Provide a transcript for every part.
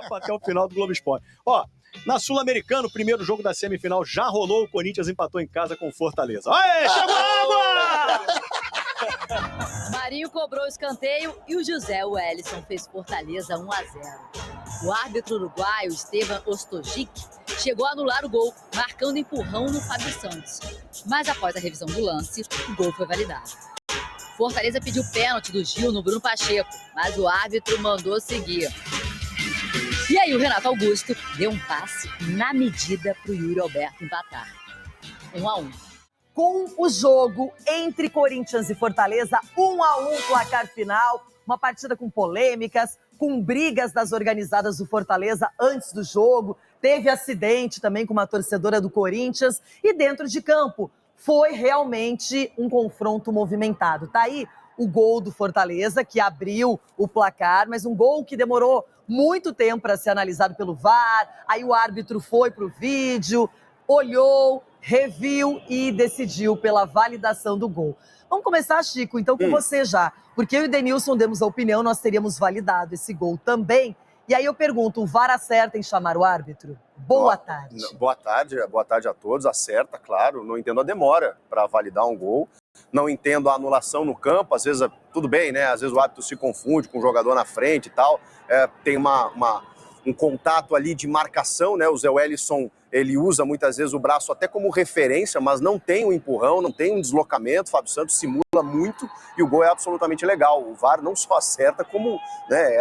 Até o final do Globo Esporte. Ó, na Sul-Americana, o primeiro jogo da semifinal já rolou, o Corinthians empatou em casa com o Fortaleza. Aê, chegou a água! Marinho cobrou o escanteio e o José Wellison fez Fortaleza 1-0. O árbitro uruguaio, Esteban Ostojic, chegou a anular o gol, marcando empurrão no Fábio Santos. Mas após a revisão do lance, o gol foi validado. Fortaleza pediu pênalti do Gil no Bruno Pacheco, mas o árbitro mandou seguir. E aí o Renato Augusto deu um passe na medida para o Yuri Alberto empatar. 1-1. Com o jogo entre Corinthians e Fortaleza, 1-1 placar final, uma partida com polêmicas, com brigas das organizadas do Fortaleza antes do jogo, teve acidente também com uma torcedora do Corinthians e dentro de campo foi realmente um confronto movimentado. Tá aí o gol do Fortaleza, que abriu o placar, mas um gol que demorou muito tempo para ser analisado pelo VAR, aí o árbitro foi pro vídeo, olhou, reviu e decidiu pela validação do gol. Vamos começar, Chico, então com você já, porque eu e o Denilson demos a opinião, nós teríamos validado esse gol também. E aí eu pergunto, o VAR acerta em chamar o árbitro? Boa tarde. Boa tarde a todos, acerta, claro, não entendo a demora para validar um gol, não entendo a anulação no campo, às vezes, tudo bem, né, às vezes o árbitro se confunde com o jogador na frente e tal, tem um contato ali de marcação, né, o Zé Wellison, ele usa muitas vezes o braço até como referência, mas não tem um empurrão, não tem um deslocamento, o Fábio Santos simula muito e o gol é absolutamente legal. O VAR não só acerta como, né,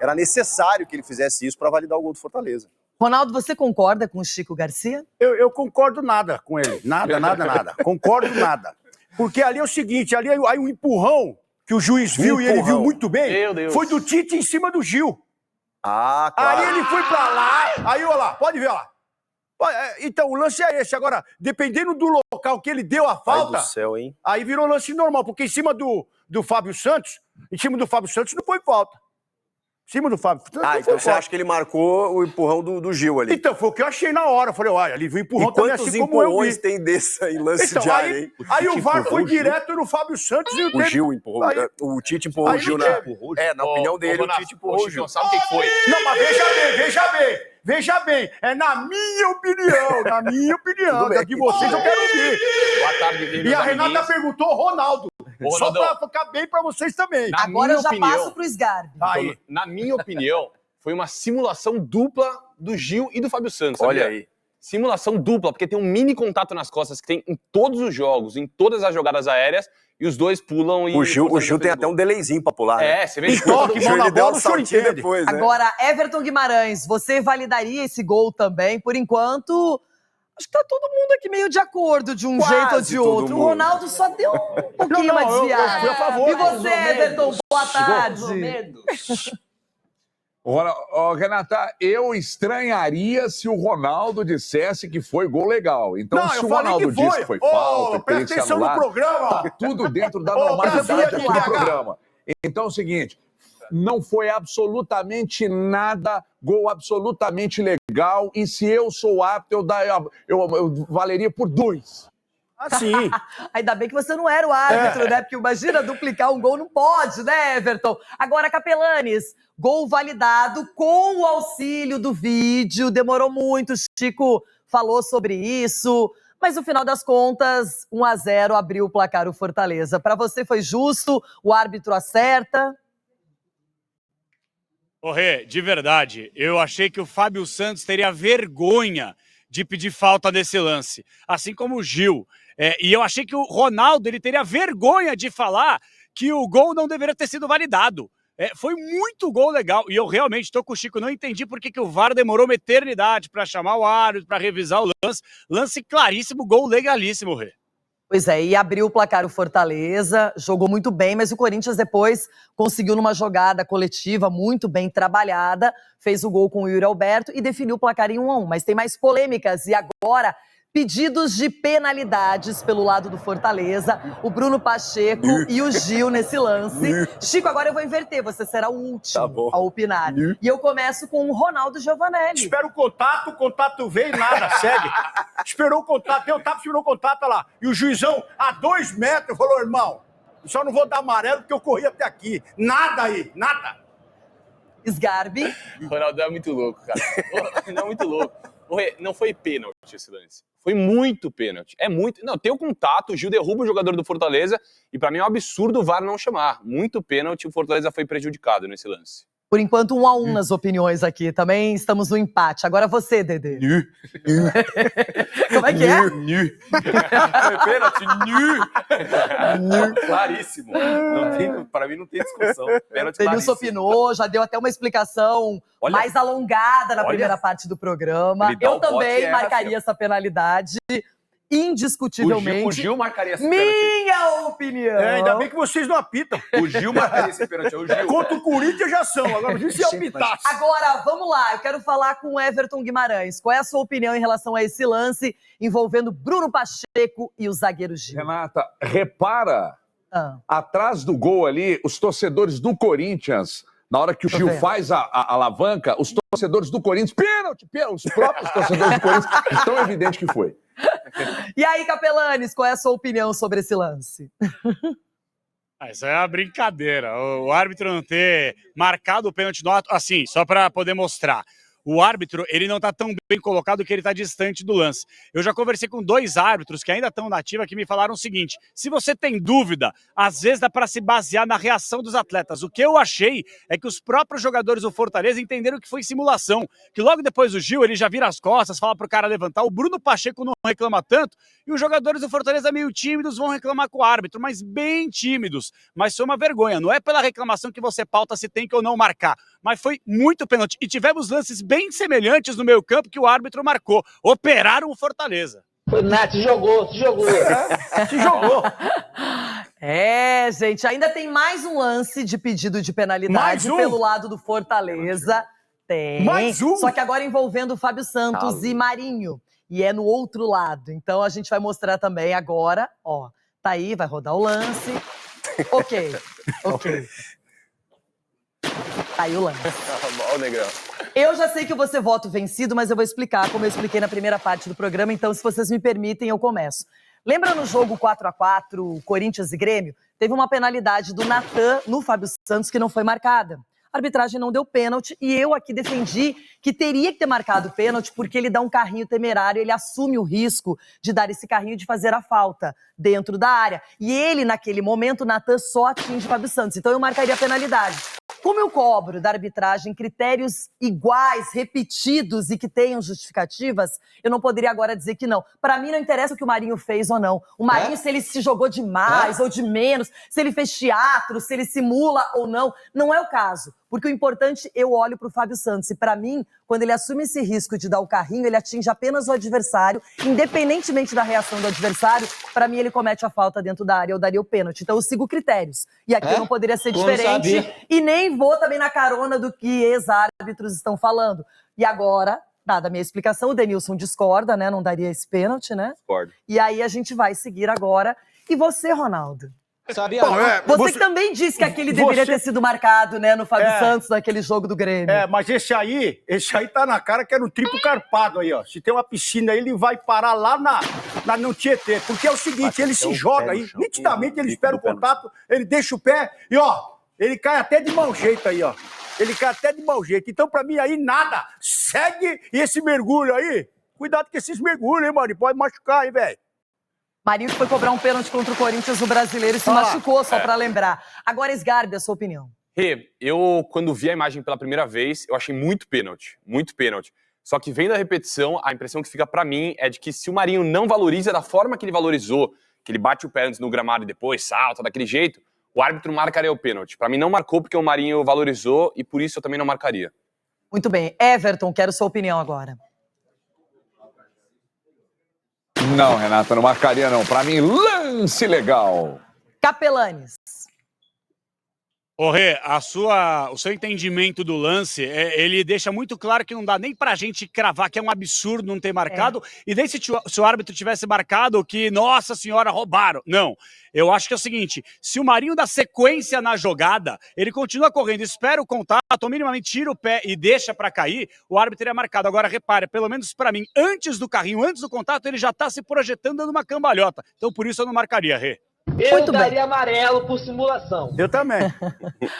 era necessário que ele fizesse isso para validar o gol do Fortaleza. Ronaldo, você concorda com o Chico Garcia? Eu concordo nada com ele, nada. Concordo nada. Porque ali é o seguinte, ali aí o empurrão que o juiz viu e ele viu muito bem, foi do Tite em cima do Gil. Ah, claro. Aí ele foi pra lá, aí olha lá, pode ver lá. Então, o lance é esse. Agora, dependendo do local que ele deu a falta, Ai do céu, hein? Aí virou lance normal, porque em cima do Fábio Santos não foi falta. Em cima do Fábio Santos não então foi você falta. acha que ele marcou o empurrão do Gil ali? Então, foi o que eu achei na hora. Eu falei, olha, ali viu o empurrão também, assim como eu vi. Quantos empurrões tem desse em lance de área, hein? Aí o VAR foi direto no Fábio Santos e o Gil empurrou. O Tite empurrou o Gil na opinião dele, o Tite empurrou o Gil. Sabe o que foi? Não, mas veja bem, é na minha opinião, da de vocês eu quero ouvir. Boa tarde, e a Renata perguntou Ronaldo, só Ronaldão, pra ficar bem pra vocês também. Agora eu já passo pro Sgarbi. Aí. Na minha opinião, foi uma simulação dupla do Gil e do Fábio Santos. Olha sabia? aí. Simulação dupla, porque tem um mini contato nas costas que tem em todos os jogos, em todas as jogadas aéreas, e os dois pulam e... O Gil tem até um delayzinho pra pular, né? Você vê que toque, mão na bola, o senhor entende. Depois, né? Agora, Everton Guimarães, você validaria esse gol também? Por enquanto, acho que tá todo mundo aqui meio de acordo de um jeito ou de outro. O Ronaldo só deu um pouquinho mais desviado. Eu fui a favor. E você, Everton, boa tarde. Renata, eu estranharia se o Ronaldo dissesse que foi gol legal. Então, Não, se o Ronaldo disse que foi falta, que teria que ser presta atenção no anulado, programa. tá tudo dentro da normalidade aqui do PH. programa. Então é o seguinte, não foi absolutamente nada, gol absolutamente legal, e se eu sou apto, eu valeria por 2. Assim. Ainda bem que você não era o árbitro, né? Porque imagina, duplicar um gol não pode, né, Everton? Agora, Capelanes, gol validado com o auxílio do vídeo. Demorou muito, o Chico falou sobre isso. Mas no final das contas, 1-0 abriu o placar o Fortaleza. Para você foi justo? O árbitro acerta? Rê, de verdade, eu achei que o Fábio Santos teria vergonha de pedir falta nesse lance. Assim como o Gil. E eu achei que o Ronaldo ele teria vergonha de falar que o gol não deveria ter sido validado. Foi muito gol legal. E eu realmente estou com o Chico, não entendi por que o VAR demorou uma eternidade para chamar o árbitro, para revisar o lance. Lance claríssimo, gol legalíssimo, Rê. Pois é, e abriu o placar o Fortaleza, jogou muito bem, mas o Corinthians depois conseguiu numa jogada coletiva muito bem trabalhada, fez o gol com o Yuri Alberto e definiu o placar em 1-1. Mas tem mais polêmicas e agora Pedidos de penalidades pelo lado do Fortaleza, o Bruno Pacheco e o Gil nesse lance. Chico, agora eu vou inverter, você será o último a opinar. E eu começo com o Ronaldo Giovanelli. Espera o contato veio e nada, segue. Esperou o contato, deu tapa, esperou o contato, olha lá. E o juizão, a 2 metros, falou, irmão, só não vou dar amarelo porque eu corri até aqui. Nada aí, nada. Sgarbi. O Ronaldo é muito louco, cara. Não, muito louco. Não foi pênalti esse lance. Foi muito pênalti. É muito. Não, tem o contato, o Gil derruba o jogador do Fortaleza e pra mim é um absurdo o VAR não chamar. Muito pênalti, o Fortaleza foi prejudicado nesse lance. Por enquanto, 1-1 nas opiniões aqui. Também estamos no empate. Agora você, Dedê. Como é que é? Foi pênalti? Claríssimo. Pra mim não tem discussão. Pênalti Denilson opinou, já deu até uma explicação mais alongada na primeira parte do programa. Eu também marcaria essa penalidade. Indiscutivelmente. O Gil marcaria esse pênalti. Minha opinião. Ainda bem que vocês não apitam. O Gil marcaria esse pênalti. O Gil. Contra o Corinthians já são. Agora, se apitar. Agora, vamos lá. Eu quero falar com o Everton Guimarães. Qual é a sua opinião em relação a esse lance envolvendo Bruno Pacheco e o zagueiro Gil? Renata, repara, atrás do gol ali, os torcedores do Corinthians, na hora que o Gil faz a alavanca, os torcedores do Corinthians, pênalti, os próprios torcedores do Corinthians, tão evidente que foi. E aí, Capelanes, qual é a sua opinião sobre esse lance? Isso é uma brincadeira. O árbitro não ter marcado o pênalti, assim, só para poder mostrar. O árbitro, ele não está tão bem colocado que ele está distante do lance. Eu já conversei com 2 árbitros que ainda estão na ativa que me falaram o seguinte: se você tem dúvida, às vezes dá para se basear na reação dos atletas. O que eu achei é que os próprios jogadores do Fortaleza entenderam que foi simulação, que logo depois do Gil ele já vira as costas, fala pro cara levantar, o Bruno Pacheco não reclama tanto, e os jogadores do Fortaleza meio tímidos vão reclamar com o árbitro, mas bem tímidos. Mas foi uma vergonha, não é pela reclamação que você pauta se tem que ou não marcar, mas foi muito pênalti. E tivemos lances bem semelhantes no meio campo que o árbitro marcou. Operaram o Fortaleza. Foi Nath, se jogou. Se jogou. Gente, ainda tem mais um lance de pedido de penalidade pelo lado do Fortaleza. Tem. Mais um? Só que agora envolvendo o Fábio Santos e Marinho. E é no outro lado. Então a gente vai mostrar também agora. Ó, tá aí, vai rodar o lance. Ok. Aí o lance. Ó, o Negrão. Eu já sei que eu vou ser voto vencido, mas eu vou explicar como eu expliquei na primeira parte do programa, então se vocês me permitem, eu começo. Lembra no jogo 4-4, Corinthians e Grêmio? Teve uma penalidade do Natan no Fábio Santos que não foi marcada. A arbitragem não deu pênalti e eu aqui defendi que teria que ter marcado pênalti porque ele dá um carrinho temerário, ele assume o risco de dar esse carrinho de fazer a falta dentro da área. E ele, naquele momento, o Natan só atinge o Fábio Santos, então eu marcaria a penalidade. Como eu cobro da arbitragem critérios iguais, repetidos e que tenham justificativas, eu não poderia agora dizer que não. Para mim não interessa o que o Marinho fez ou não. O Marinho, se ele se jogou de mais ou de menos, se ele fez teatro, se ele simula ou não, não é o caso. Porque o importante, eu olho para o Fábio Santos. E para mim, quando ele assume esse risco de dar o carrinho, ele atinge apenas o adversário. Independentemente da reação do adversário, para mim ele comete a falta dentro da área, eu daria o pênalti. Então eu sigo critérios. E aqui não poderia ser diferente. E nem vou também na carona do que ex-árbitros estão falando. E agora, dada a minha explicação, o Denilson discorda, né? Não daria esse pênalti, né? Discordo. E aí a gente vai seguir agora. E você, Ronaldo? Sabia? Você também disse que aquele deveria ter sido marcado, né, no Fábio Santos, naquele jogo do Grêmio. Mas esse aí tá na cara que era um triplo carpado aí, ó. Se tem uma piscina aí, ele vai parar lá no Tietê. Porque é o seguinte, ele se joga aí, nitidamente ele espera o contato, ele deixa o pé e, ó, ele cai até de mau jeito aí, ó. Ele cai até de mau jeito. Então, pra mim, aí, nada. Segue e esse mergulho aí. Cuidado com esses mergulhos, hein, mano. Pode machucar, hein, velho. Marinho foi cobrar um pênalti contra o Corinthians, o brasileiro, e se machucou, só pra lembrar. Agora, Sgarbi, a sua opinião. Eu, quando vi a imagem pela primeira vez, eu achei muito pênalti. Muito pênalti. Só que vendo a repetição, a impressão que fica pra mim é de que se o Marinho não valoriza da forma que ele valorizou, que ele bate o pé antes no gramado e depois salta daquele jeito, o árbitro marcaria o pênalti. Pra mim não marcou porque o Marinho valorizou e por isso eu também não marcaria. Muito bem. Everton, quero sua opinião agora. Não, Renata, não marcaria não. Pra mim, lance legal. Capelanes. Ô Rê, o seu entendimento do lance, ele deixa muito claro que não dá nem pra gente cravar que é um absurdo não ter marcado, e nem se o árbitro tivesse marcado que, nossa senhora, roubaram. Não, eu acho que é o seguinte, se o Marinho dá sequência na jogada, ele continua correndo, espera o contato, ou minimamente tira o pé e deixa pra cair, o árbitro teria marcado. Agora, repare, pelo menos pra mim, antes do carrinho, antes do contato, ele já tá se projetando dando uma cambalhota. Então, por isso eu não marcaria, Rê. Eu daria amarelo por simulação. Eu também.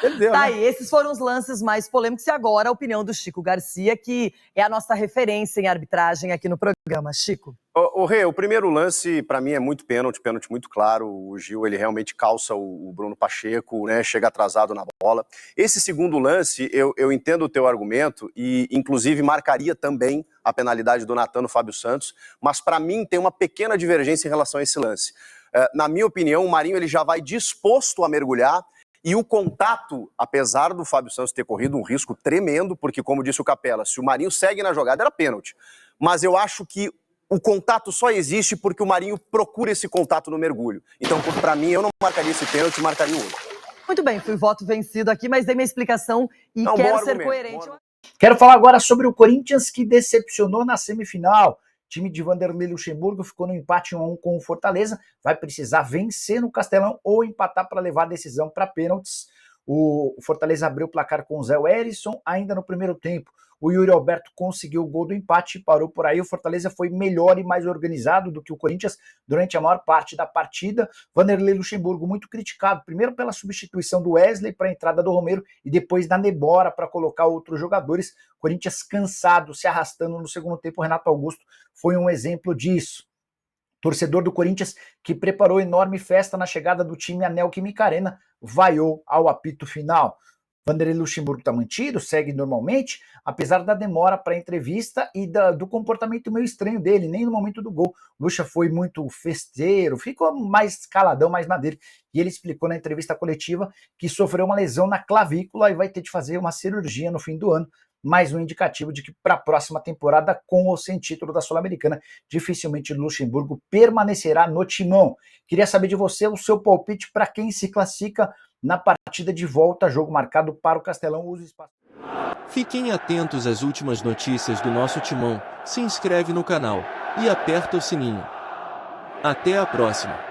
Ele deu, Tá né? aí, esses foram os lances mais polêmicos. E agora a opinião do Chico Garcia, que é a nossa referência em arbitragem aqui no programa. Chico. Ô, Rê, o primeiro lance, pra mim, é muito pênalti muito claro. O Gil, ele realmente calça o Bruno Pacheco, né? Chega atrasado na bola. Esse segundo lance, eu entendo o teu argumento e, inclusive, marcaria também a penalidade do Natan no Fábio Santos, mas pra mim tem uma pequena divergência em relação a esse lance. Na minha opinião, o Marinho ele já vai disposto a mergulhar e o contato, apesar do Fábio Santos ter corrido um risco tremendo, porque, como disse o Capela, se o Marinho segue na jogada, era pênalti. Mas eu acho que o contato só existe porque o Marinho procura esse contato no mergulho. Então, pra mim, eu não marcaria esse pênalti, marcaria o outro. Muito bem, fui voto vencido aqui, mas dei minha explicação e Não, quero bom ser argumento, coerente. Quero falar agora sobre o Corinthians, que decepcionou na semifinal. O time de Vanderlei Luxemburgo ficou no empate 1-1 com o Fortaleza, vai precisar vencer no Castelão ou empatar para levar a decisão para pênaltis. O Fortaleza abriu o placar com o Zé Wellison ainda no primeiro tempo. O Yuri Alberto conseguiu o gol do empate e parou por aí. O Fortaleza foi melhor e mais organizado do que o Corinthians durante a maior parte da partida. Vanderlei Luxemburgo muito criticado, primeiro pela substituição do Wesley para a entrada do Romero e depois da Nebora para colocar outros jogadores. Corinthians cansado, se arrastando no segundo tempo. O Renato Augusto foi um exemplo disso. Torcedor do Corinthians, que preparou enorme festa na chegada do time à Neoquímica Arena, vaiou ao apito final. Vanderlei Luxemburgo está mantido, segue normalmente, apesar da demora para a entrevista e do comportamento meio estranho dele, nem no momento do gol. Luxa foi muito festeiro, ficou mais caladão, mais na dele, e ele explicou na entrevista coletiva que sofreu uma lesão na clavícula e vai ter de fazer uma cirurgia no fim do ano, mais um indicativo de que para a próxima temporada, com ou sem título da Sul-Americana, dificilmente Luxemburgo permanecerá no timão. Queria saber de você o seu palpite para quem se classifica na partida de volta, jogo marcado para o Castelão. Use espaço. Fiquem atentos às últimas notícias do nosso timão, se inscreve no canal e aperta o sininho. Até a próxima!